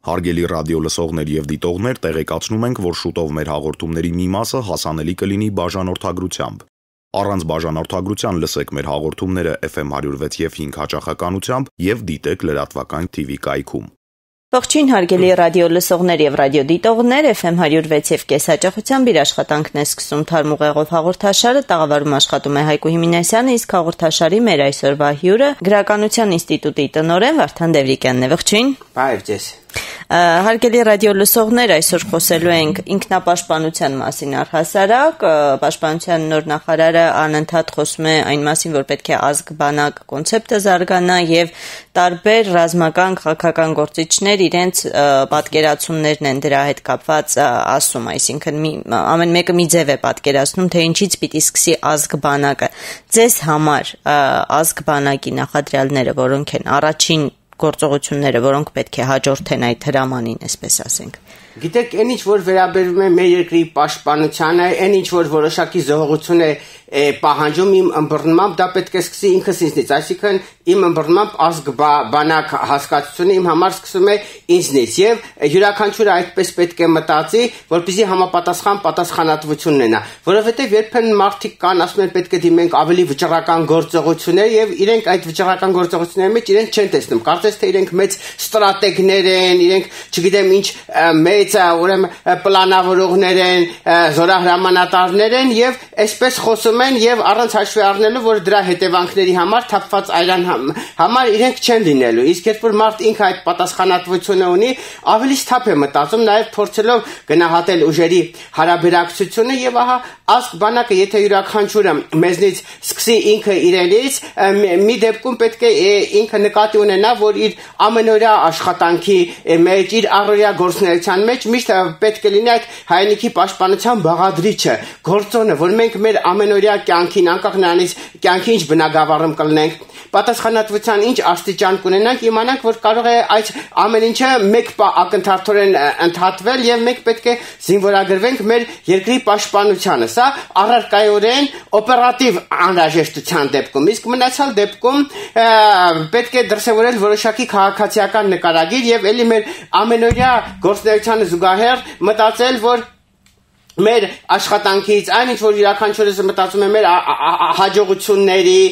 Հարգելի ռադիո լսողներ եւ դիտողներ, տեղեկացնում ենք, որ շուտով մեր հաղորդումների մի մասը հասանելի կլինի բաժանորդագրությամբ։ Առանց բաժանորդագրության լսեք մեր հաղորդումները FM 106 եւ 5 հաճախականությամբ եւ դիտեք լրատվական TV կայքում։ Ողջույն հարգելի ռադիո լսողներ եւ ռադիո դիտողներ, FM 106 եւ կես հաճախությամբ իր աշխատանքն է սկսում Թարմ ուղեղով հաղորդաշարը, տաղավարում աշխատում է Հայկու Հիմինասյանը, իսկ հաղորդաշարի մեր այսօրվա հյուրը Գրականության ինստիտուտի տնօրեն Վարդան Դևրիկյանն է։ Ողջույն։ Բայ ձեզ։ Հարգելի ռադիո լսողներ, այսօր խոսելու ենք ինքնապաշտպանության մասին առհասարակ, պաշտպանության նոր նախարարը անընդհատ խոսում է այն մասին, որ պետք է ազգ-բանակ կոնցեպտը զարգանա եւ տարբեր ռազմական քաղաքական գործիչներ իրենց պատկերացումներն են դրա հետ կապված ասում, այսինքն ամեն մեկը մի ձև է պատկերացնում, թե ինչից պիտի սկսի ազգ-բանակը։ Ձեզ համար ազգ-բանակի նախադրյալները որոնք են առաջին գործողությունները, որոնք պետք է հաջորդեն այդ հրամանին, այսպես ասենք։ Գիտեք, այն ինչ որ վերաբերում է մեր երկրի պաշտպանությանը, այն ինչ որ որոշակի զոհողություն է պահանջում իմ ըմբռնմամբ, դա պետք է սկսի ինքս ինձնից, այսինքն իմ ըմբռնմամբ ազգ-բանակ հասկացությունը իմ համար սկսում է ինձնից եւ յուրաքանչյուրը այդպես պետք է մտածի, որպեսզի համապատասխան պատասխանատվություն ունենա, որովհետեւ երբեմն մարդիկ կան, ասում են պետք է դիմենք ավելի վճռական գործողություններ եւ իրենք այդ վճռական գործողությունների մեջ իրենք չեն տեսնում, կարծես թե իրենք մեծ ստրատեգներ են, իրենք չգիտեմ ինչ մեծ ուրեմն պլանավորողներ են, զորահրամանատարներ են եւ այսպես խոսում են եւ առանց հաշվի առնելու, որ դրա հետևանքների համար թափված այրան համար իրենք չեն լինելու, իսկ երբ որ մարդ ինքը այդ պատասխանատվությունը ունի, ավելի թափ է մտածում, նաեւ փորձելով գնահատել ուժերի հարաբերակցությունը եւ ահա ազգ-բանակը, եթե յուրաքանչյուրը մեզնից սկսի ինքը իրենից, մի դեպքում պետք է ինքը նկատի ունենա, որ իր ամենօրյա աշխատանքի մեջ, իր առօրյա գործունեության մեջ միշտ պետք է լինի այդ հայրենիքի պաշտպանության բաղադրիչը, գործոնը, որ մենք մեր ամենօրյա կյանքին, անկախ նրանից կյանքի ինչ բնագավառում կլինենք, պատասխանատվության ինչ աստիճան կունենանք, իմանանք, որ կարող է այդ ամեն ինչը մեկ ակնթարթորեն ընդհատվել եւ մենք պետք է զինվորագրվենք մեր երկրի պաշտպանությանը։ Սա առարկայորեն օպերատիվ անհրաժեշտության դեպքում, իսկ մնացյալ դեպքում պետք է դրսևորել որոշակի քաղաքացիական նկարագիր եւ ելի մեր ամենօրյա գործունեությանը զուգահեռ մտածել, որ մեր աշխատանքից, այն ինչ որ յուրաքանչյուրս մտածում է մեր հաջողությունների,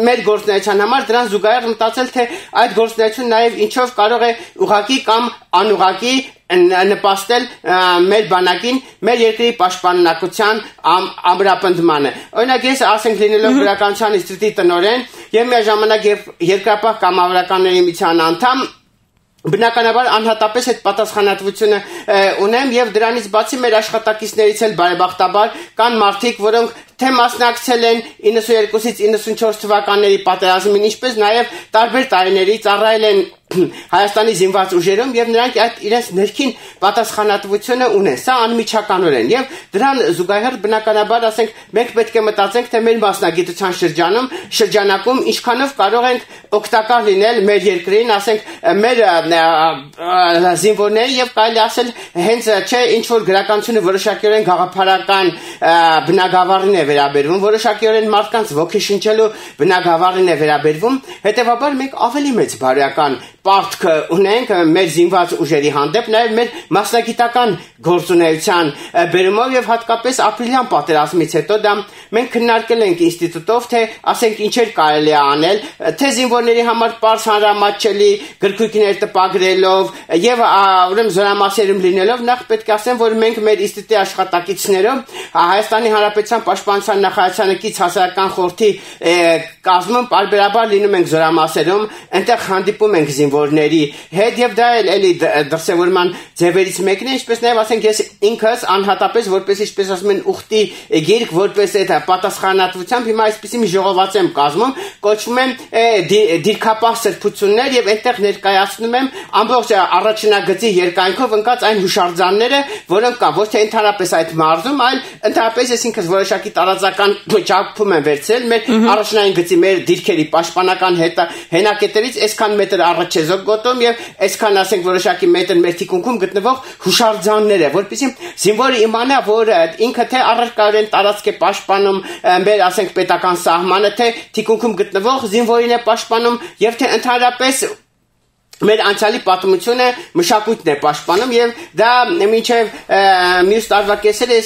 մեր գործունեության համար, դրան զուգահեռ մտածել, թե այդ գործունեությունը նաև ինչով կարող է ուղղակի կամ անուղղակի նպաստել մեր բանակին, մեր երկրի պաշտպանունակության ամրապնդմանը։ Օրինակ ես ասենք լինելով Գրականության ինստիտուտի տնօրեն եւ միաժամանակ երկրապահ կամավորականների միության անդամ, բնականաբար անհատապես այդ պատասխանատվությունը ունեմ եւ դրանից բացի մեր աշխատակիցներից էլ բարեբախտաբար կան մարդիկ, որոնք թե մասնակցել են 92-ից 94 թվականների պատերազմին, ինչպես նաև տարբեր տարիների ծառայել են Հայաստանի զինված ուժերում եւ նրանք այդ իրենց ներքին պատասխանատվությունը ունեն։ Սա անմիջականորեն եւ դրան զուգահեռ բնականաբար ասենք մենք պետք է մտածենք, թե մեր մասնագիտության շրջանակում ինչքանով կարող ենք օգտակար լինել մեր երկրին, ասենք մեր զինվորներին եւ կարելի ասել հենց չէ ինչ որ գրականությունը որոշակիորեն գաղափարական բնագավառին է վերաբերվում, որոշակիորեն մարդկանց ոգեշնչելու բնագավառին է վերաբերվում, հետեւաբար մենք ավելի մեծ բարոյական պարտք ունենք մեր զինված ուժերի հանդեպ, նաև մեր մասնագիտական գործունեության բերումով եւ հատկապես ապրիլյան պատերազմից հետո դա մենք քննարկել ենք ինստիտուտով, թե ասենք ինչեր կարելի է անել, թե զինվորների համար պարզ հանրամատչելի գրքույկներ տպագրելով եւ ուրեմն զորամասերում լինելով, նախ պետք է ասեմ, որ մենք մեր ինստիտուտի աշխատակիցներով Հայաստանի Հանրապետության Պաշտպանության նախարարությանը կից հասարակական խորհրդի կազմում պարբերաբար լինում ենք զորամասերում, այնտեղ հանդիպում ենք զինվորների հետ եւ դա էլի դրսեւորման ձևերից մեկն է, ինչպես նաեւ ասենք ես ինքս անհատապես որպես ինչպես ասում են ուխտի գիրք, որպես այդ պատասխանատվությամբ հիմա այսպեսի մի ժողոված եմ կազմում, կոչվում է դիրքապահ սրբություններ եւ այնտեղ ներկայացնում եմ ամբողջ առաջնագծի երկայնքով ընկած այն հուշարձանները, որոնք կան ոչ թե ընդհանրապես այդ մարզում, այլ ընդհանրապես ես ինքս որոշակի տարածական չափում եմ վերցրել մեր առաջնային գծի մեր դիրքերի պաշտպանական հենակետերից այսքան մետր առաջ է զոգոտում եւ այսքան ասենք որոշակի մետր մեր թիկունքում գտնվող հուշարձանները, որպեսզի զինվորը իմանա, որ ինքը թե առարկայորեն տարածք է պաշտպանում մեր ասենք պետական սահմանը, թե թիկունքում գտնվող զինվորին է պաշտպանում եւ թե ընդհանրապես մեր անցյալի պատմությունը մշակույթն է պաշտպանում եւ դա մինչեւ մյուս տարվա կեսերը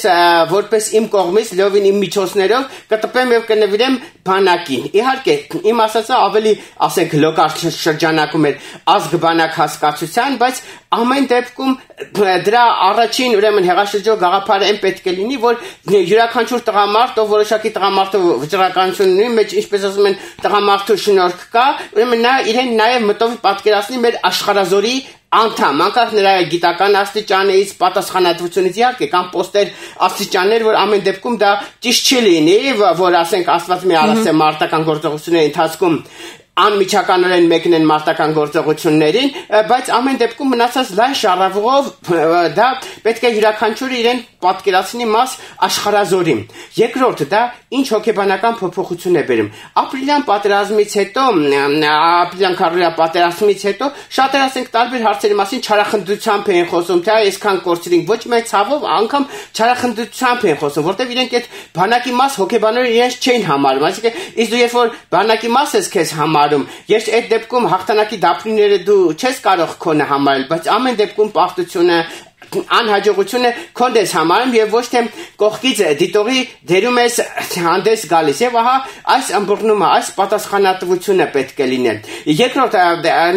որպես իմ կողմից լովին իմ միջոցներով կտպեմ եւ կնվիրեմ բանակին։ Իհարկե, իմ ասածը ավելի, ասենք, լոկալ շրջանակում էր ազգ-բանակ հասկացության, բայց ամեն դեպքում դրա առաջին ուրեմն հեղաշրջող գաղափարը այն պետք է լինի, որ յուրաքանչյուր տղամարդ, ով որոշակի տղամարդու վճռականություն ունի, մեջ ինչպես ասում են, տղամարդու շնորհք կա, ուրեմն նա իրեն նաև մտովի պատկերացնի մեր աշխարհազորի անդամ, անկախ նրա գիտական աստիճանից, պատասխանատվությունից, իհարկե կան պոստեր աստիճաններ, որ ամեն դեպքում դա ճիշտ չի լինի, որ ասենք Աստված մի արասե մարտական գործողությունների ընթացքում անմիջականորեն մեկնեն մարտական գործողություններին, բայց ամեն դեպքում մնացած լայն շարավով դա պետք է յուրաքանչյուրը իրեն պատկերացնի մաս աշխարհազորի։ Երկրորդը դա ինչ հոգեբանական փոփոխություն է բերում։ Ապրիլյան պատերազմից հետո, ապրիլյան քարոզիա պատերազմից հետո շատեր ասենք տարբեր հարցերի մասին չարախնդությամբ են խոսում, թե այսքան կորցրինք, ոչ միայն ցավով, անգամ չարախնդությամբ են խոսում, որտեղ իրենք այդ բանակի մաս հոգեբանորեն իրենց չեն համարում, այսինքն իսկ դու երբ որ բանակի մաս ես քեզ համարում, ես այդ դեպքում հաղթանակի դափնիները դու չես կարող քոնը համարել, բայց ամեն դեպքում պարտությունը անհաջողությունը քոնդես համարում եւ ոչ թե կողքից դիտողի դերում ես հանդես գալիս եւ ահա այս ըմբռնումը, այս պատասխանատվությունը պետք է լինել։ Երկրորդ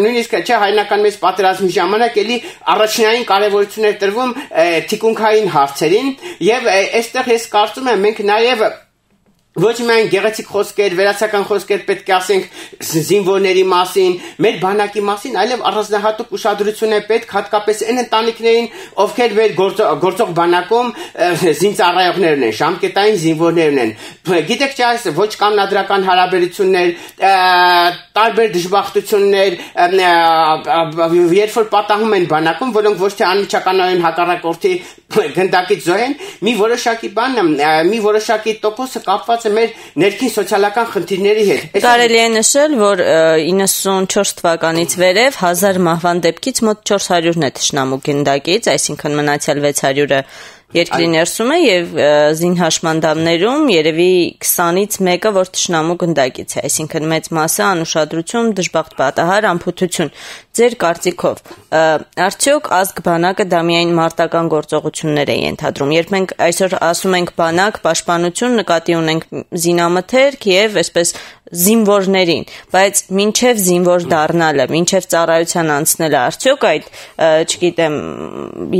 նույնիսկ չէ հայնական մեծ պատերազմի ժամանակ էլի առաջնային կարեւորություն էր տրվում թիկունքային հարցերին եւ այստեղ ես կարծում եմ մենք նաեւ ոչ միայն գեղեցիկ խոսքեր, վերացական խոսքեր պետք է ասենք զինվորների մասին, մեր բանակի մասին, այլև առանձնահատուկ ուշադրություն է պետք հատկապես այն ընտանիքներին, ովքեր մեր գործող բանակում զինծառայողներն են, ժամկետային զինվորներն են։ Գիտեք չէ, այս ոչ կանոնադրական հարաբերություններ, տարբեր դժբախտություններ, երբ որ պատահում են բանակում, որոնք ոչ թե անմիջականորեն հակառակորդի գնդակից զոհ են, մի որոշակի տոկոսը կապված մեր ներքին սոցիալական խնդիրների հետ։ Կարելի է նշել, որ 94 թվականից վերև 1000 մահվան դեպքից մոտ 400-ն է թշնամու գնդակից, այսինքն մնացյալ 600-ը երկրի ներսում է եւ զինհաշմանդամներում երևի 20-ից մեկը որ թշնամու գնդակից է, այսինքն մեծ մասը անուշադրություն, դժբախտ պատահար, անփութություն։ Ձեր կարծիքով, արդյոք ազգ-բանակը դա միայն մարտական գործողություններ է ենթադրում։ Երբ մենք այսօր ասում ենք բանակ, պաշտպանություն, նկատի ունենք զինամթերք եւ այսպես զինվորներին, բայց մինչև զինվոր դառնալը, մինչև ծառայության անցնելը, արդյոք այդ, չգիտեմ,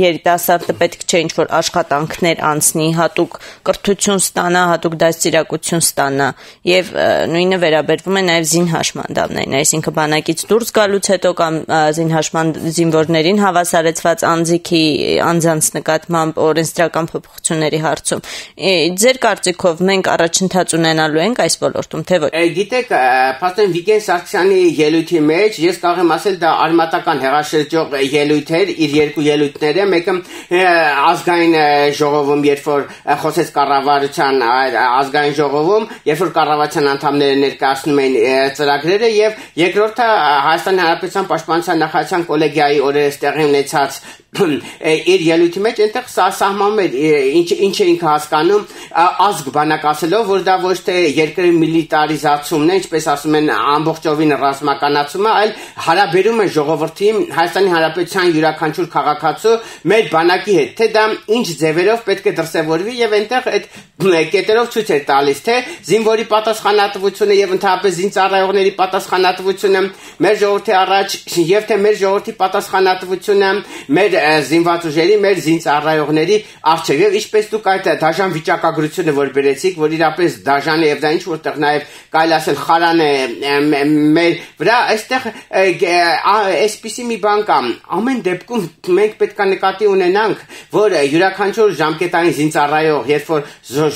երիտասարդը պետք չէ ինչ-որ աշխատանքներ անցնի, հատուկ կրթություն ստանա, հատուկ դաստիարակություն ստանա եւ նույնը վերաբերվում է նաեւ զինհաշմանդամներին, այսինքն բանակից դուրս գալուց հետո կամ զինվորներին հավասարեցված անձիկի անձանց նկատմամբ օրենսդրական փոփոխությունների հարցում։ Ձեր կարծիքով մենք առաջընթաց ունենալու ենք այս ոլորտում, թե ոչ։ Գիտեք, Պաստոր Վիգեն Սարգսյանի ելույթի մեջ ես կարող եմ ասել դա արմատական հեղաշրջող ելույթ էր, իր երկու ելույթները, մեկը ազգային ժողովում, երբ որ խոսեց կառավարության ազգային ժողովում, երբ որ կառավարության անդամները ներկայացնում են ծրագրերը եւ երկրորդը Հայաստանի Հանրապետության պաշտպանության նախարարության կոլեգիայի օրերս տեղի ունեցած իր ելույթի մեջ այնտեղ սահմանում էր ինչ է ինքը հասկանում ազգ բանակ ասելով, որ դա ոչ թե երկրի միլիտարիզացումն է, ինչպես ասում են ամբողջովին ռազմականացումը, այլ հարաբերում է ժողովրդի Հայաստանի Հանրապետության յուրաքանչյուր քաղաքացու մեր բանակի հետ, թե դա ինչ ձևերով պետք է դրսևորվի եւ այնտեղ այդ կետերով ցույց է տալիս, թե զինվորի պատասխանատվությունը եւ ընդհանրապես զինծառայողների պատասխանատվությունը մեր ժողովրդի առաջ եւ թե մեր ժողովրդի պատասխանատվությունը մեր զինված ուժերի, մեր զինծառայողների առջև եւ ինչպես դուք այդ դաժան վիճակագրությունը որ բերեցիք, որ իրապես դաժան է եւ դա ինչ որտեղ նաեւ կարելի ասել խարան է մեր վրա, այստեղ այսպիսի մի բան կա, ամեն դեպքում մենք պետք է նկատի ունենանք, որ յուրաքանչյուր ժամկետային զինծառայող, երբ որ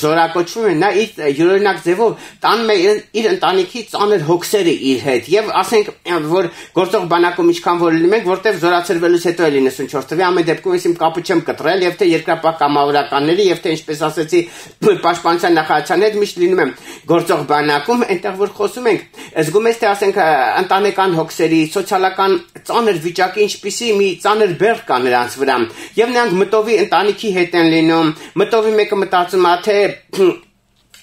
զորակոչվում է, նա յուրօրինակ ձևով տանում է իր ընտանիքի ծանր հոգսերը իր հետ եւ ասենք որ գործող բանակում ինչքան որ լինենք, որտեղ զորացրվելուց հետո է 94 ամեն դեպքում ես իմ կապը չեմ կտրել եւ թե երկրապահ կամավորականների եւ թե ինչպես ասեցի պաշտպանության նախարարության հետ միշտ լինում եմ գործող բանակում, այնտեղ որ խոսում ենք, զգում ես թե ասենք ընտանեկան հոգսերի, սոցիալական ծանր վիճակի ինչպիսի մի ծանր բեռ կա նրանց վրա եւ նրանք մտովի ընտանիքի հետ են լինում, մտովի մեկը մտածում է թե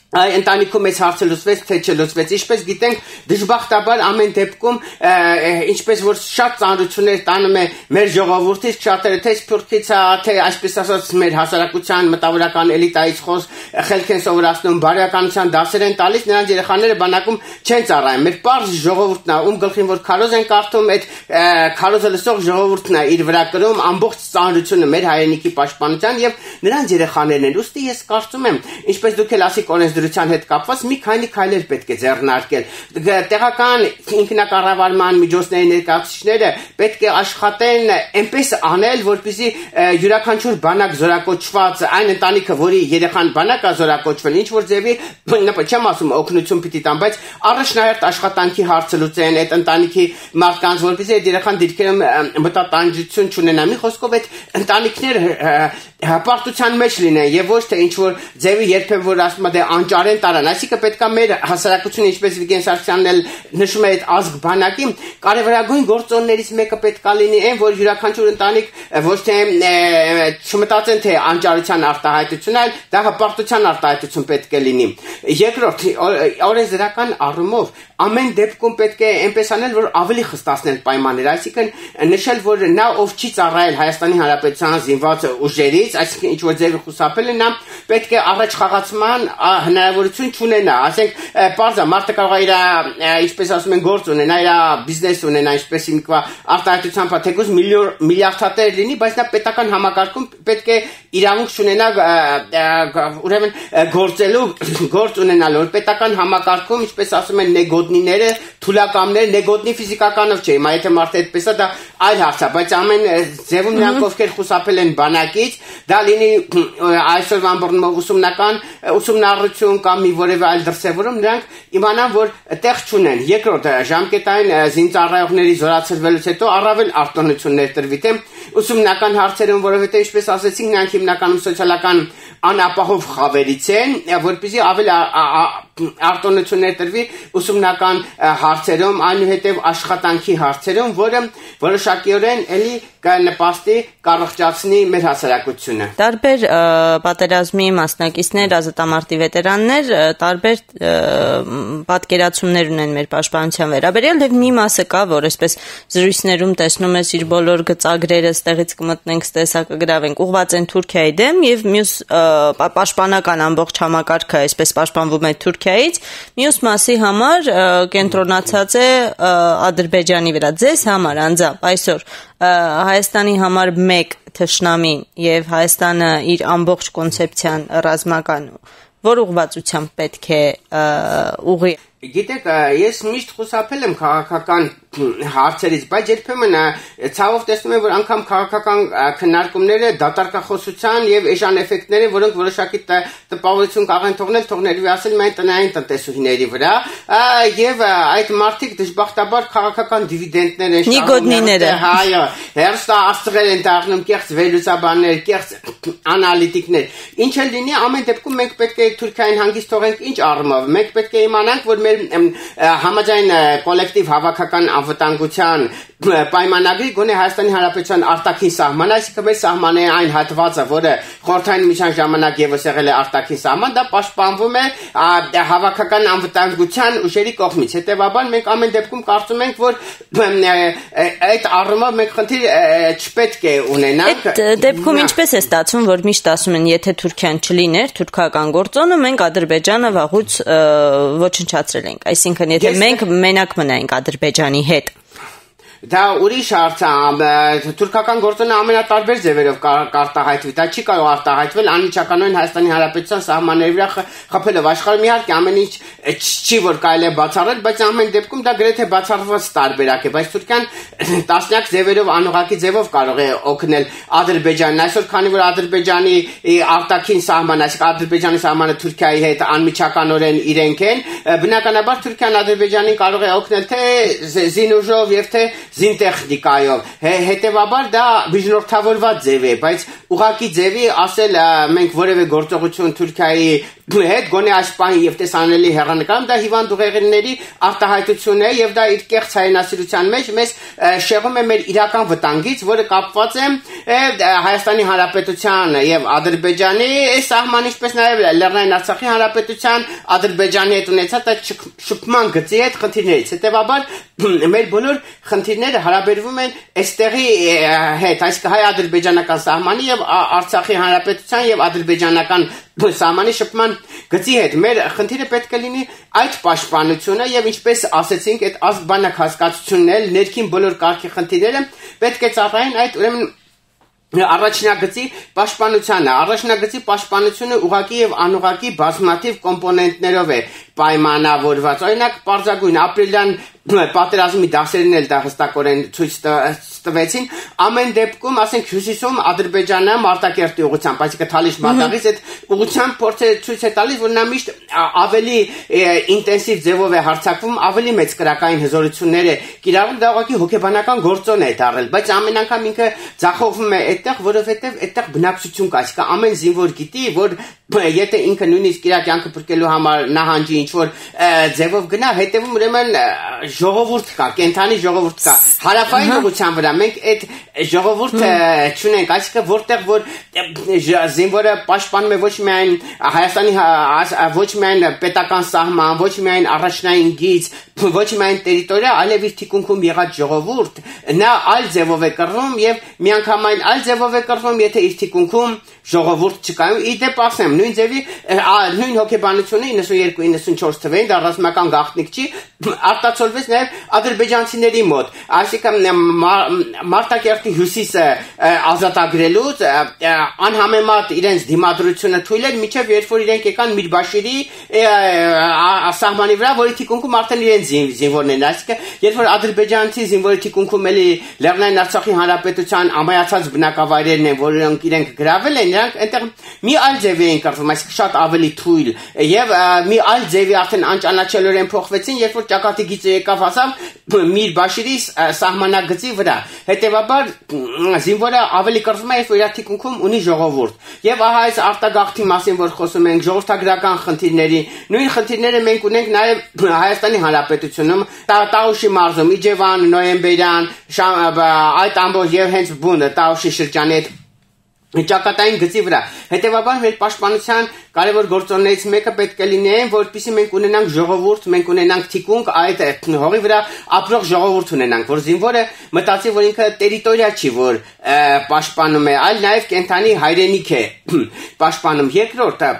Այ ընտանիքում մեծ հարցը լուծվեց, թե չլուծվեց։ Ինչպես գիտենք, դժբախտաբար ամեն դեպքում ինչպես որ շատ ծանրություններ տանում է մեր ժողովրդից, շատերը թե սփյուռքից, թե այսպես ասած մեր հասարակության մտավորական էլիտայից խելք են սովորացնում, բարոյականության դասեր են տալիս, նրանց երեխաները բանակում չեն ծառայում։ Մեր պարզ ժողովուրդն է, ում գլխին որ քարոզ են կարդում, այդ քարոզը լսող ժողովուրդն է իր վրա կրում ամբողջ ծանրությունը մեր հայրենիքի պաշտպանության եւ նրանց երեխաներն են։ Ուստի ես կարծում եմ, ինչպես դուք էլ ասիք օրենսդրության հետ կապված մի քանի քայլեր պետք է ձեռնարկել։ Տեղական ինքնակառավարման միջոցների ներկայացուցիչները պետք է աշխատեն այնպես անել, որպեսզի յուրաքանչյուր բանակ զորակոչված այն ընտանիքը, որի երեխան բանակ է զորակոչվել, ինչ որ ձևի, չեմ ասում օգնություն պիտի տան, բայց առաջնահերթ աշխատանքի հարցը լուծեն այդ ընտանիքի մարդկանց, որպեսզի այդ երեխան դիրքերում մտատանջություն չունենա։ Մի խոսքով այդ ընտանիքները հպարտության մեջ լինեն եւ ոչ թե ինչ որ ձևի երբեք որ ասում է անճարեն տարան, այսինքն պետքա մեր հասարակությունը, ինչպես Վիգեն Սարգսյանն էլ նշում է այդ ազգ բանակի, կարևորագույն գործոններից մեկը պետքա լինի այն, որ յուրաքանչյուր ընտանիք ոչ թե չմտածեն թե անճարության արտահայտություն, այլ դա հպարտության արտահայտություն պետք է լինի։ Երկրորդ, օրենսդրական առումով ամեն դեպքում պետք է այնպես անել, որ ավելի խստացնել պայմանները, այսինքն նշել, որ նա ով չի ծառայել Հայաստանի Հանրապետության զինված ուժերից, այսինքն ինչ որ ձևի խուսափել է, նա պետք է առաջ խաղացման հնարավորություն չունենա, ասենք պարզ է, մարդը կարող է իր ինչպես ասում են գործ ունենա, իր բիզնես ունենա, ինչպես ինքվա արտահայտության թեկուզ միլիարդատեր լինի, բայց նա պետական համակարգում պետք է իրավունք չունենա ուրեմն գործելու գործ ունենալու, որ պետական համակարգում, ինչպես ասում են նեգոդնիները, թուլակամները, նեգոդնի ֆիզիկականով չէ, հիմա եթե մարդը այդպես է, դա այլ հարց է, բայց ամեն ձևում նրանք ովքեր խուսափել են բանակից, դա լինի այսօրվա ամբողջով ուսումնառություն կամ մի որևէ այլ դրսևորում, նրանք իմանան, որ տեղ չունեն։ Երկրորդ, ժամկետային զինծառայողների զորացրվելուց հետո առավել արտոնություններ տրվի թե ուսումնական հարցերում, որովհետև ինչպես ասեցինք, նրանք հիմնականում սոցիալական անապահով խավերից են, որպեսզի ավելի արտոնություններ տրվի ուսումնական հարցերում, այնուհետև աշխատանքի հարցերում, որը որոշակիորեն էլի կնպաստի կառողջացնի մեր հասարակությունը։ Տարբեր պատերազմի մասնակիցներ, ազատամարտի վետերաններ տարբեր պատկերացումներ ունեն մեր պաշտպանության վերաբերյալ, եւ մի մասը կա, որ այսպես զրույցներում տեսնում ես իր բոլոր գծագրերը ստեղից կմտնենք, տեսակը գրավենք, ուղղված են Թուրքիայի դեմ, եւ մյուս պաշտպանական ամբողջ համակարգը այսպես պաշտպանվում է Թուրքիայից, մյուս մասի համար կենտրոնացած է Ադրբեջանի վրա։ Ձեզ համար անձամբ այսօր Հայաստանի համար մեկ թշնամի եւ Հայաստանը իր ամբողջ կոնցեպցիան ռազմական որ ուղղվածությամբ պետք է ուղի։ Գիտեք, ես միշտ խուսափել եմ քաղաքական հարցերից, բայց երբեմն ցավով տեսնում եմ, որ անգամ քաղաքական քննարկումները դատարկախոսության եւ էժան էֆեկտները, որոնք որոշակի տպավորություն կարող են թողնել ասել միայն տնային տնտեսուհիների վրա, եւ այդ մարդիկ դժբախտաբար քաղաքական դիվիդենդներ են նիգոդնիները, այո, հերստա աստղեր են դառնում, կեղծ վերլուծաբաններ, կեղծ անալիտիկներ։ Ինչ էլ լինի, ամեն դեպքում մենք պետք է Թուրքիային հանգիստ թողենք ինչ առումով։ Մենք պետք է իմանանք, որ մեր համաձայն կոլեկտիվ հավաքական անվտանգության պայմանագրի գոնե Հայաստանի Հանրապետության արտաքին սահման, այսինքն մեր սահմանի այն հատվածը, որը խորհրդային միջան ժամանակ եւս եղել է արտաքին սահման, դա պաշտպանվում է հավաքական անվտանգության ուժերի կողմից։ Հետևաբար մենք ամեն դեպքում կարծում ենք, որ այդ առումով մենք խնդիր չպետք է ունենանք։ Այդ դեպքում ինչպես է ստացվում, որ միշտ ասում են, եթե Թուրքիան չլիներ, թուրքական գործոնը, մենք Ադրբեջանը վաղուց ոչնչացրել ենք։ Այսինքն, եթե մենք մենակ մնայինք Ադրբեջանի հետ, դա ուրիշ հարց է, թուրքական գործոնը ամենատարբեր ձևերով կարտահայտվի, դա չի կարող արտահայտվել անմիջականորեն Հայաստանի Հանրապետության սահմանների վրա խփելով։ Աշխարհում իհարկե ամեն ինչ չի որ կարելի է բացառել, բայց ամեն դեպքում դա գրեթե բացառված տարբերակ է, բայց Թուրքիան տասնյակ ձևերով անուղղակի ձևով կարող է օգնել Ադրբեջանին։ Այսօր քանի որ Ադրբեջանի արտաքին սահման, այսինքն Ադրբեջանի սահմանը Թուրքիայի հետ անմիջականորեն իրենք են, բնականաբար Թուրքիան Ադրբեջանին կարող է օգնել թե զինուժով եւ թե զինտեխնիկայով, հետևաբար դա միջնորդավորված ձև է, բայց ուղղակի ձևի ասել մենք որևէ գործողություն Թուրքիայի հետ գոնե այս պահին եւ տեսանելի հեռանկարում դա հիվանդ ուղեղների արտահայտություն է եւ դա իր կեղծ հայրենասիրության մեջ մեզ շեղում է մեր իրական վտանգից, որը կապված է Հայաստանի Հանրապետության եւ Ադրբեջանի սահմանի, ինչպես նաեւ Լեռնային Արցախի Հանրապետության Ադրբեջանի հետ ունեցած այդ շփման գծի հետ խնդիրներից։ Հետևաբար մեր բոլոր խնդիրները հարաբերվում են այստեղի հետ, այսինքն հայ-ադրբեջանական սահմանի եւ Արցախի Հանրապետության եւ ադրբեջանական սահմանի շփման գծի հետ։ Մեր խնդիրը պետք է լինի այդ պաշտպանությունը եւ ինչպես ասեցինք, այդ ազգբանակ հասկացությունն էլ ներքին բոլոր կարգի խնդիրները պետք է ծառայեն այդ ուրեմն առաջնագծի պաշտպանությանը։ Առաջնագծի պաշտպանությունը ուղղակի եւ անուղղակի բազմաթիվ կոմպոնենտներով է պայմանավորված։ Օրինակ, պարզագույն ապրիլյան պատերազմի դասերն էլ դա հստակորեն ցույց տվեցին։ Ամեն դեպքում, ասենք հյուսիսում Ադրբեջանը Մարտակերտի ուղղությամբ, այսինքն Թալիշ մարտաղից այդ ուղղությամբ փորձը ցույց է տալիս, որ նա միշտ ավելի ինտենսիվ ձևով է հարձակվում, ավելի մեծ կրակային հզորություններ է կիրառում, դա ուղղակի հոգեբանական գործոն է դառել, բայց ամեն անգամ ինքը ձախողվում է այդտեղ, որովհետև այդտեղ բնակչություն կա, այսինքն ամեն զինվոր գիտի, որ եթե ինքը նույնիսկ իր կյանքը փրկելու համար նահանջի ինչ որ ձևով գնա, հետևում ուրեմն ժողովուրդ կա, կենթանի ժողովուրդ կա։ Հարավային ուղղության վրա մենք այդ ժողովուրդը չունենք, այսինքն որտեղ որ զինվորը պաշտպանում է ոչ միայն Հայաստանի ոչ միայն պետական սահման, ոչ միայն առաջնային գիծ, ոչ միայն տերիտորիա, այլև իր թիկունքում եղած ժողովուրդ, նա այլ ձևով է կռվում եւ միանգամայն այլ ձևով է կռվում, եթե իր թիկունքում ժողովուրդ չկա։ Իդեպ ասեմ, նույն ձևի նույն հոգեբանությունը 92-94 թվականին դա ռազմական գաղտնիք չի, արտացոլվեց նաեւ ադրբեջանցիների մոտ, այսինքն Մարտակերտի հյուսիսը ազատագրելուց անհամեմատ իրենց դիմադրությունը թույլ էր, միջև երբ որ իրենք եկան Միրբաշիրի սահմանի վրա, որի թիկունքում արդեն իրենց զինվորներն, այսինքն երբ որ ադրբեջանցի զինվորի թիկունքում էլի Լեռնային Արցախի Հանրապետության ամայացած բնակավայրերն են, որոնք իրենք գրավել են, նրանք այնտեղ մի այլ ձև էին կռվում, այսինքն շատ ավելի թույլ եւ մի այլ ձևի արդեն անճանաչելորեն փոխվեցին, երբ որ ճակատի գիծը եկավ հասավ Միրբաշիրի սահմանագծի վրա։ Հետևաբար զինվորը ավելի կռվում է, երբ որ իր թիկունքում ունի ժողովուրդ։ Եվ ահա այս արտագաղթի մասին, որ խոսում ենք, ժողովրդագրական խնդիրների, նույն խնդիրները մենք ունենք նաեւ Հայաստանի Հանրապետությունում, Տաուշի մարզում, Իջևան, Նոյեմբերյան, այդ ամբողջ եւ հենց բունը Տաուշի շրջանի հետ ճակատային գծի վրա։ Հետևաբար մեր պաշտպանության կարևոր գործոններից մեկը պետք է լինի այն, որպեսզի մենք ունենանք ժողովուրդ, մենք ունենանք թիկունք, այդ հողի վրա ապրող ժողովուրդ ունենանք, որ զինվորը մտածի, որ ինքը տերիտորիա չի, որ պաշտպանում է, այլ նաև կենթանի հայրենիք է պաշտպանում։ Երկրորդը,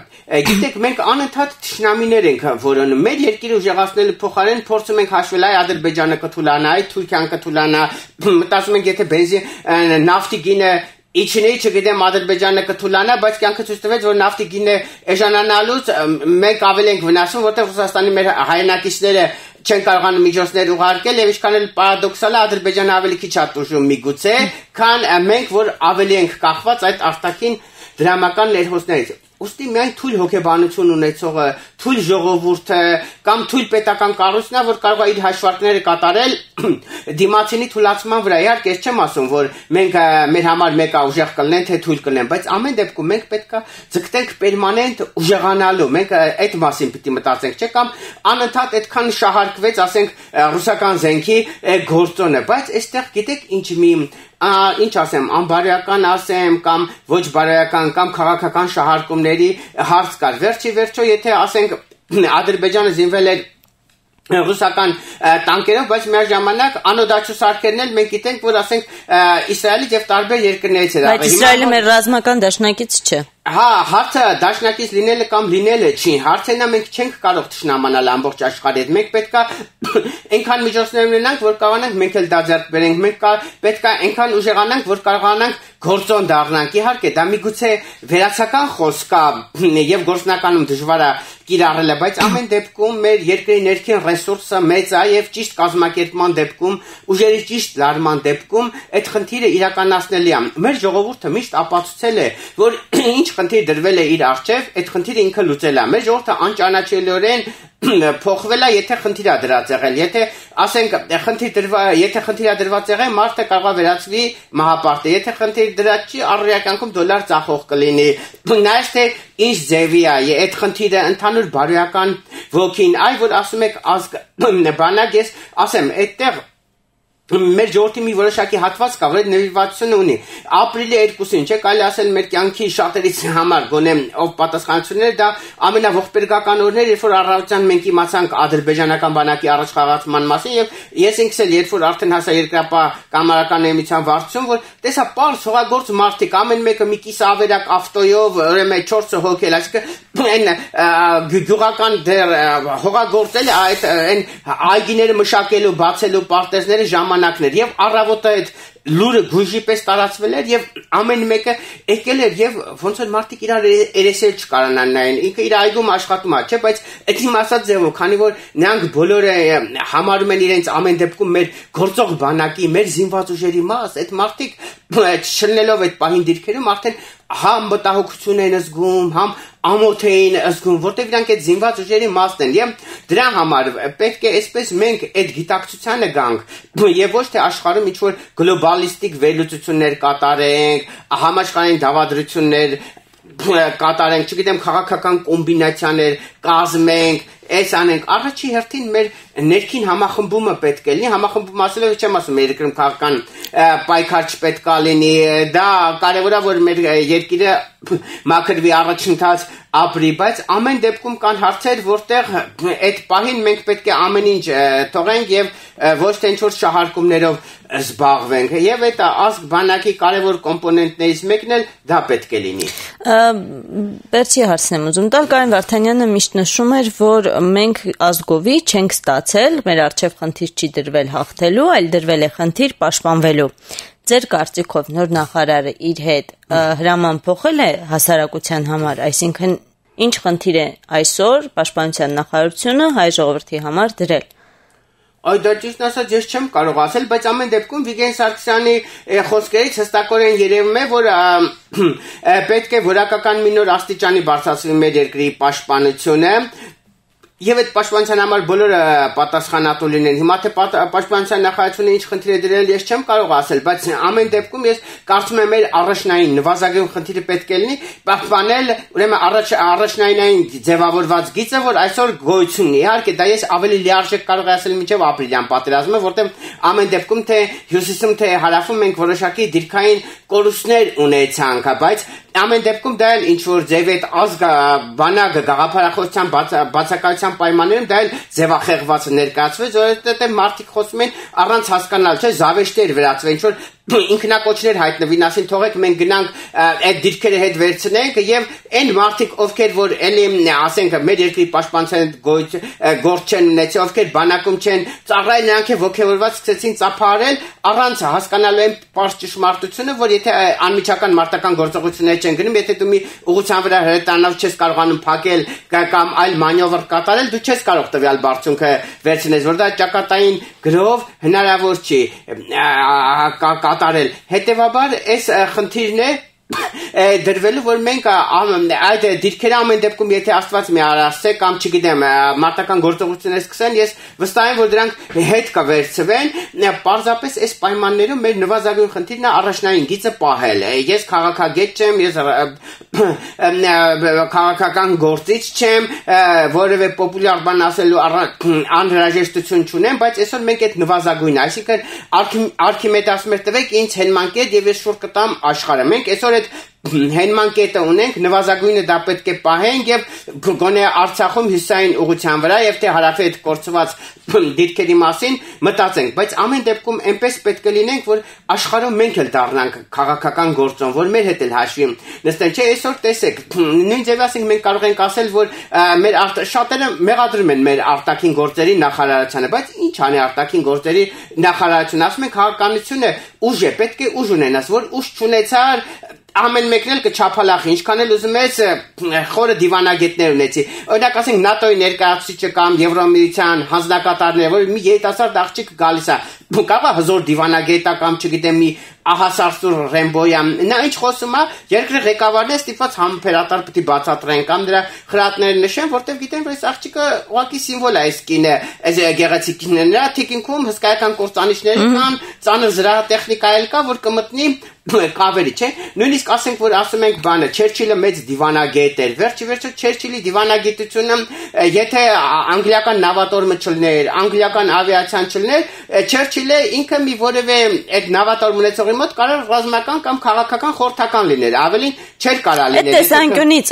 գիտեք, մենք անընդհատ թշնամիներ ենք որոնում։ Մեր երկիրը ուժեղացնելու փոխարեն փորձում ենք հաշվել այ Ադրբեջանը կթուլանա, այ Թուրքիան կթուլանա, մտածում ենք, եթե բենզին նավթի գինը Իչնի չգիտեմ Ադրբեջանը կթուլանա, բայց կյանքը ցույց տվեց, որ նավթի գինը էժանանալուց մենք ավելի ենք վնասում, որտեղ Ռուսաստանի մեր հայրենակիցները չեն կարողանում միջոցներ ուղարկել եւ ինչքան էլ պարադոքսալ է Ադրբեջանը ավելի քիչ է տուժում միգուցե, քան մենք, որ ավելի ենք կախված այդ արտաքին դրամական ներհոսներից։ Ուստի միայն թույլ հոգեբանություն ունեցողը, թույլ ժողովուրդը կամ թույլ պետական կառույցն է, որ կարող է իր հաշվարկները կատարել դիմացինի թույլատվման վրա։ Իհարկե, ես չեմ ասում, որ մենք մեր համար մեկը ուժեղ կլինեն, թե թույլ կլինեն, բայց ամեն դեպքում մենք պետք է ձգտենք պերմանենտ ուժեղանալու։ Մենք այդ մասին պիտի մտածենք, չէ՞, կամ անընդհատ այդքան շահարկվեց, ասենք, ռուսական զենքի գործոնը, բայց այստեղ գիտեք ինչ ասեմ, անբարոյական ասեմ, կամ ոչ բարոյական, կամ քաղաքական շահարկումների հարց կար։ Վերջի վերջո, եթե ասենք Ադրբեջանը զինվել էր ռուսական տանկերով, բայց միաժամանակ անօդաչու սարքերն էլ մենք գիտենք, որ ասենք Իսրայելից եւ տարբեր երկրներից էր։ Բայց Իսրայելը մեր ռազմական դաշնակից չէ։ Հա, հարցը դաշնակից լինելը կամ լինելը չի։ Հարցն է մենք չենք կարող ճշնամանալ ամբողջ աշխարհի հետ։ Մենք պետքա այնքան միջոցներ ունենանք, որ կարողանանք մենք էլ դա ձեռք բերենք։ Մենք պետքա այնքան ուժեղանանք, որ կարողանանք գործոն դառնանք։ Իհարկե, դա միգուցե վերացական խոսք է եւ գործնականում դժվար է կիրառելը, բայց ամեն դեպքում մեր երկրի ներքին ռեսուրսը մեծ է եւ ճիշտ կազմակերպման դեպքում, ուժերի ճիշտ լարման դեպքում այդ խնդիրը իրականացնելի է։ Մեր ժողովուրդը միշտ ապացուցել է, որ ինչ խնդիր դրվել է իր առջև, այդ խնդիրը ինքը լուծել է։ Մեր ժողովուրդը անճանաչելիորեն փոխվել է, եթե խնդիր է դրած եղել, եթե ասենք եթե խնդիր է դրված եղել, մարդը կարող է վերածվի մահապարտի, եթե խնդիր դրած չի, առօրյա կյանքում դոլար ծախող կլինի, նայած թե ինչ ձևի է, այդ խնդիրը ընդհանուր բարոյական ոգին, այ որ ասում եք բանակ, ես ասեմ, այդտեղ մեր ժողովրդի մի որոշակի հատված կա, որ այդ նվիրվածությունը ունի։ Ապրիլի 2-ին, չէ՞, կարելի ասել մեր կյանքի շատերից համար գոնե ով պատասխանատվություններ, դա ամենաողբերգական օրն էր, երբ որ առավոտյան մենք իմացանք ադրբեջանական բանակի առաջխաղացման մասին, եւ ես ինքս էլ երբ որ արդեն հասա երկրապահ կամարական էմիցիան վարչություն, որ տեսա պարզ հողագործ մարդիկ, ամեն մեկը մի կիս ավերակ ավտոյով, ուրեմն 4 հոգել, այսինքն այն գյուղական դեր հողագործել այն այգիները մշակելու, բացելու պարտեզները ժամանակներ եւ առավոտը այդ լուրը գույժի պես տարածվել էր եւ ամեն մեկը եկել էր եւ ոնց որ մարդիկ իրար երեսել չկարանան նայեն ինքը իր այգում աշխատում է չէ բայց այդ իմ ասած ձևով քանի որ նրանք բոլորը համարում են իրենց ամեն դեպքում մեր գործող բանակի մեր զինված ուժերի մաս այդ մարդիկ շննելով այդ պահին դիրքերում արդեն համ մտահոգություն են զգում համ ամոթ էին զգում որտեղ իրանք այդ զինված ուժերի մասն են եւ դրա համար պետք է այսպես մենք այդ գիտակցությանը գանք եւ ոչ թե աշխարհում ինչ որ գլոբալիստիկ վերլուծություններ կատարենք համաշխարհային դավադրություններ կատարենք չգիտեմ քաղաքական կոմբինացիաներ կազմենք այս անենք առաջի հերթին մեր ներքին համախմբումը պետք է լինի համախմբում ասելով չեմ ասում երկրում քաղաքական պայքար չպետք է լինի դա կարևոր է որ մեր երկիրը մաքրվի առաջընթաց ապրի բայց ամեն դեպքում կան հարցեր որտեղ այդ պահին մենք պետք է ամեն ինչ թողենք եւ ոչ թե ինչ որ շահարկումներով զբաղվենք եւ այդ ազգ բանակի կարևոր կոմպոնենտներից մեկն էլ դա պետք է լինի Բերցի հարցն եմ ուզում տալ Կարեն Վարդանյանը միշտ նշում էր որ մենք ազգովի չենք ստացել, մեր առջև խնդիր չի դրվել հաղթելու, այլ դրվել է խնդիր պաշտպանվելու։ Ձեր կարծիքով նոր նախարարը իր հետ հրաման փոխել է հասարակության համար, այսինքն ինչ խնդիր է այսօր պաշտպանության նախարարությունը հայ ժողովրդի համար դրել։ Այդ դա ճիշտ ասած ես չեմ կարող ասել, բայց ամեն դեպքում Վիգեն Սարգսյանի խոսքերից հստակորեն երևում է, որ պետք է որակական մի նոր աստիճանի բարձրացվի մեր երկրի պաշտպանությունը Եվ այդ պաշտպանության համար բոլորը պատասխանատու լինեն։ Հիմա թե պաշտպանության նախարարությունը ինչ խնդիր է դրել, ես չեմ կարող ասել, բայց ամեն դեպքում ես կարծում եմ մեր առաջնային նվազագույն խնդիրը պետք է լինի պահպանել, ուրեմն առաջնայինային ձևավորված գիծը, որ այսօր գոյություն ունի։ Իհարկե, դա ես ավելի լիարժեք կարող եմ ասել մինչև ապրիլյան պատերազմը, որտեղ ամեն դեպքում թե հյուսիսում թե հարավում մենք որոշակի դիրքային կորուստներ ունեցանք, բայց ամեն դեպքում դա էլ ինչ որ ձև այդ ազգ բանակը գաղափարախոսության բացակայության պայմաններում դա էլ ձևախեղված ներկայացվեց, որովհետեւ մարդիկ խոսում են առանց հասկանալ, չէ, զավեշտեր վերածվել, ինչ որ ինքնակոչներ հայտնվին, ասին թողեք մենք գնանք այդ դիրքերը հետ վերցնենք եւ այն մարդիկ ովքեր որ էլի ասենք մեր երկրի պաշտպանության գործ չեն ունեցել, ովքեր բանակում չեն ծառայել, նրանք է ողջավորված սկսեցին ծափարել առանց հասկանալու այն պարզ ճշմարտությունը, որ եթե անմիջական մարտական գործողություններ չեն գնում, եթե դու մի ուղղության վրա հրետանավ չես կարողանում փակել կամ այլ մանյովր կատարել, դու չես կարող տվյալ բարձունքը վերցնես, որ դա ճակատային գրով հնարավոր չի կատարել։ Հետևաբար այս խնդիրն է դրվելու որ մենք այդ դիրքերը ամեն դեպքում եթե Աստված մի արասե կամ չգիտեմ մարտական գործողություններ սկսեն ես վստահ եմ որ դրանք հետ կվերցվեն պարզապես այս պայմաններում մեր նվազագույն խնդիրն է առաջնային գիծը պահել ես քաղաքագետ չեմ ես քաղաքական գործիչ չեմ որևէ պոպուլյար բան ասելու անհրաժեշտություն չունեմ բայց այսօր մենք այդ նվազագույնը այսինքն Արքիմեդ ասում էր տվեք ինձ հենման կետ եւ ես շուտ կտամ աշխարհը մենք այսօր այդ հենման կետը ունենք նվազագույնը դա պետք է պահենք եւ գոնե Արցախում հյուսային ուղղության վրա եւ թե հարավի այդ կորցված դիրքերի մասին մտածենք բայց ամեն դեպքում այնպես պետք է լինենք որ աշխարհում մենք էլ դառնանք քաղաքական գործոն որ մեր հետ էլ հաշվի նստեն չէ այսօր տեսեք նույն ձև ասենք մենք կարող ենք ասել որ մեր շատերը մեղադրում են մեր արտաքին գործերի նախարարությանը բայց ինչ անի արտաքին գործերի նախարարությունը ասում են քաղաքականությունը ուժ է պետք է ուժ ունենաս որ ուժ չունեցար ամեն մեկն էլ կչափալախի, ինչքան էլ ուզում ես խորը դիվանագետներ ունեցի։ Օրինակ ասենք ՆԱՏՕ-ի ներկայացուցիչը կամ Եվրոմիության հանձնակատարները, որ մի երիտասարդ աղջիկ գալիս է, կարող է հզոր դիվանագետ կամ չգիտեմ մի ահասարսուր Ռեմբոյան, նա ինչ խոսում է, երկրի ղեկավարն է ստիպված համբերատար պետք է բացատրեն կամ դրա խրատները նշեն, որտեղ գիտեն, որ այս աղջիկը ուղղակի սիմվոլ է, այս կինը, այս գեղեցիկ կինը, նրա թիկունքում հսկայական կործանիչներ կան, ծանր զրահատեխնիկա էլ կա, որ կմտնի կավերի, չէ՞։ Նույնիսկ ասենք, որ ասում ենք բանը, Չերչիլը մեծ դիվանագետ էր։ Վերջի Չերչիլի դիվանագիտությունը, եթե անգլիական նավատորմը չլներ, անգլիական ավիացիան չլներ, Չերչիլը ինքը մի որևէ այդ նավատորմ ունեցողի մոտ կարող ռազմական կամ քաղաքական խորհրդական լիներ, ավելին չէր կարող լինել։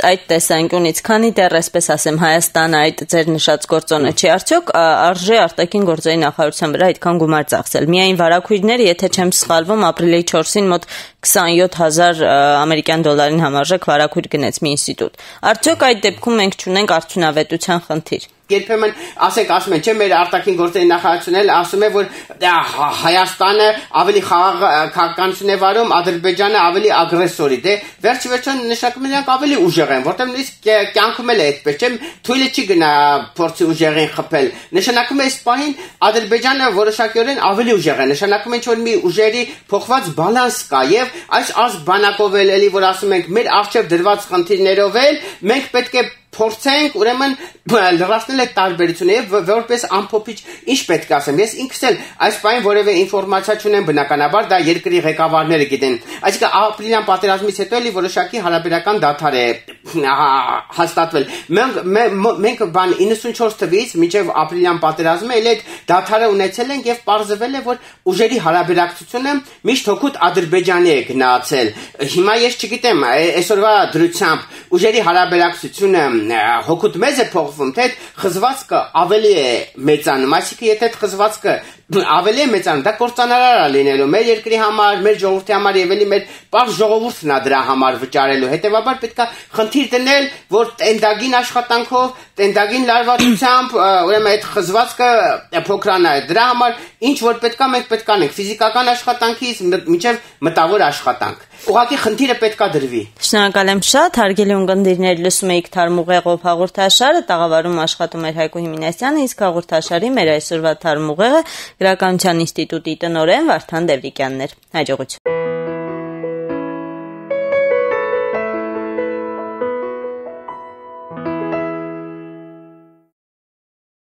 Այդ տեսանկյունից, քանի դեռ այսպես ասեմ, Հայաստանը այդ ձեր նշած գործոնը չի, արդյոք արժե արտաքին գործերի նախարարության վրա այդքան գումար ծախսել։ Միայն վարակույրները, եթե չեմ սխալվում, ապրիլի 4-ին մոտ 27,000 ամերիկյան դոլարին համարժեք վարակույր գնեց մի ինստիտուտ։ Արդյոք այդ դեպքում մենք չունենք արդյունավետության խնդիր։ Երբեմն ասում են, չէ, մեր արտաքին գործերի նախարարությունն էլ ասում է, որ Հայաստանը ավելի քաղաքականություն է վարում, Ադրբեջանը ավելի ագրեսորի, դե վերջի նշանակում է նրանք ավելի ուժեղ են, որտեղ նույնիսկ կյանքում էլ է այդպես, չէ, թույլը չի գնա փորձի ուժեղին խփել։ Նշանակում է այս պահին Ադրբեջանը որոշակիորեն ավելի ուժեղ է, նշանակում է ինչ-որ մի ուժերի փոխված բալանս կա եւ այս ազգ բանակով էլի որ ասում ենք մեր արժեվ դրված խնդիրներով էլ մենք պետք է փորձենք ուրեմն լրացնել այդ տարբերությունը եւ որպես ամփոփիչ ինչ պետք է ասեմ ես ինքս էլ այս բանին որևէ ինֆորմացիա չունեմ բնականաբար դա երկրի ղեկավարները գիտեն այսինքն ապրիլյան պատերազմից հետո էլի որոշակի հարաբերական դադար է հաստատվել մենք բան 94 թվականից մինչեւ ապրիլյան պատերազմը էլ այդ դադարը ունեցել ենք եւ պարզվել է որ ուժերի հարաբերակցությունը միշտ հօգուտ Ադրբեջանի է գնացել հիմա ես չգիտեմ այսօրվա դրությամբ ուժերի հարաբերակցությունը հոգուտ մեծ է փոխվում, թե խզվածքը ավելի է մեծանում, այսինքն եթե խզվածքը ավելի է մեծանում, դա կործանարար է լինելու մեր երկրի համար, մեր ժողովրդի համար եւ էլի մեր պարզ ժողովուրդն է դրա համար վճարելու։ Հետեւաբար պետք է խնդիր դնել, որ տենդագին աշխատանքով, տենդագին լարվածությամբ, ուրեմն այդ խզվածքը փոքրանա է։ Դրա համար ինչ որ պետք է մենք պետք անենք ֆիզիկական աշխատանքից մինչեւ մտավոր աշխատանք։ Ուղղակի խնդիրը պետքա դրվի։ Շնորհակալ եմ շատ, հարգելի ունկնդիրներ, լսում եք Թարմուղեղով հաղորդաշարը, տաղավարում աշխատում էր Հայկո Հիմինասյանը, իսկ հաղորդաշարի մեր այսօրվա Թարմուղեղը Գրականության ինստիտուտի տնօրեն Վարդան Դևրիկյանն էր։ Հաջողություն։